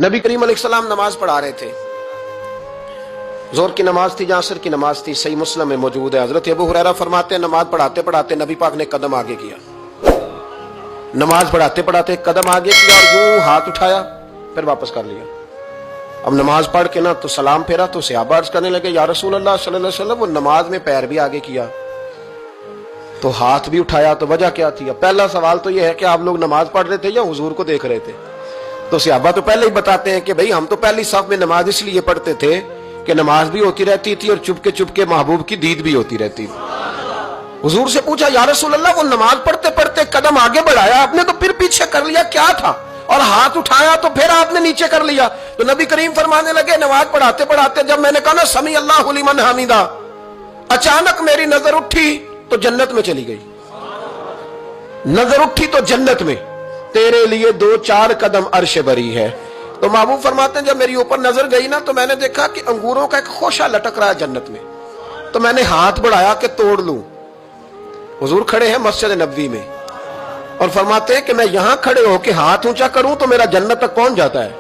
नबी करीम अलैहिस्सलाम नमाज पढ़ा रहे थे, जोहर की नमाज थी, असर की नमाज थी, सही मुस्लिम में मौजूद है। हजरत अबू हुरैरा फरमाते हैं नमाज पढ़ाते पढ़ाते नबी पाक ने कदम आगे किया, नमाज पढ़ाते पढ़ाते कदम आगे किया और यूं हाथ उठाया फिर वापस कर लिया। अब नमाज पढ़ के ना तो सलाम फेरा तो सहाबा अर्ज करने लगे या रसूल अल्लाह सल्लल्लाहु अलैहि वसल्लम, वो नमाज में पैर भी आगे किया तो हाथ भी उठाया, तो वजह क्या थी? अब पहला सवाल तो यह है कि आप लोग नमाज पढ़ रहे थे या हुजूर को देख रहे थे? तो सहाबा तो पहले ही बताते हैं कि भाई हम तो पहली साफ में नमाज इसलिए पढ़ते थे कि नमाज भी होती रहती थी और चुपके चुपके महबूब की दीद भी होती रहती थी। हुजूर से पूछा या रसूल अल्लाह, वो नमाज पढ़ते पढ़ते कदम आगे बढ़ाया आपने तो फिर पीछे कर लिया, क्या था? और हाथ उठाया तो फिर आपने नीचे कर लिया। तो नबी करीम फरमाने लगे नमाज पढ़ाते पढ़ाते जब मैंने कहा ना समी अल्लाहु लिमन हमीदा, अचानक मेरी नजर उठी तो जन्नत में चली गई। नजर उठी तो जन्नत में, तेरे लिए 2-4 कदम अर्श बरी है। तो महबूब फरमाते हैं जब मेरी ऊपर नजर गई ना तो मैंने देखा कि अंगूरों का एक खोशा लटक रहा है जन्नत में, तो मैंने हाथ बढ़ाया कि तोड़ लूं। हुजूर खड़े हैं मस्जिद नबवी में और फरमाते हैं कि मैं यहां खड़े होकर हाथ ऊंचा करूं तो मेरा जन्नत तक पहुंच जाता है।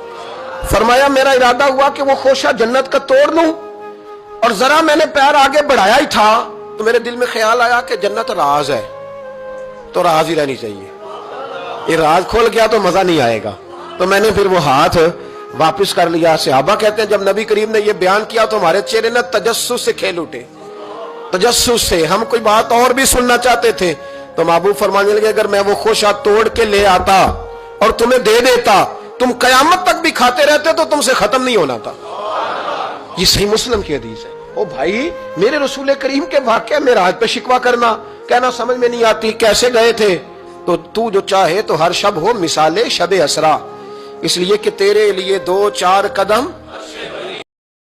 फरमाया मेरा इरादा हुआ कि वो खोशा जन्नत का तोड़ लूं और जरा मैंने पैर आगे बढ़ाया ही था तो मेरे दिल में ख्याल आया कि जन्नत राज है तो राज ही रहनी चाहिए, ये राज खोल गया तो मजा नहीं आएगा। तो मैंने फिर वो हाथ वापस कर लिया। सहाबा कहते हैं जब नबी करीम ने ये बयान किया तो हमारे चेहरे ने तजस्सुस से खेल उठे, तजस्सुस से। हम कोई बात और भी सुनना चाहते थे तो महबूब फरमाने लगे अगर मैं वो खोशा तोड़ के ले आता और तुम्हें दे देता, तुम कयामत तक भी खाते रहते तो तुमसे खत्म नहीं होना था। ये सही मुस्लिम की हदीस है। ओ भाई, मेरे रसूल करीम के वाक़या में राज पे शिकवा करना, कहना समझ में नहीं आती कैसे गए थे। तो तू जो चाहे तो हर शब हो मिसाले शब असरा, इसलिए कि तेरे लिए 2-4 कदम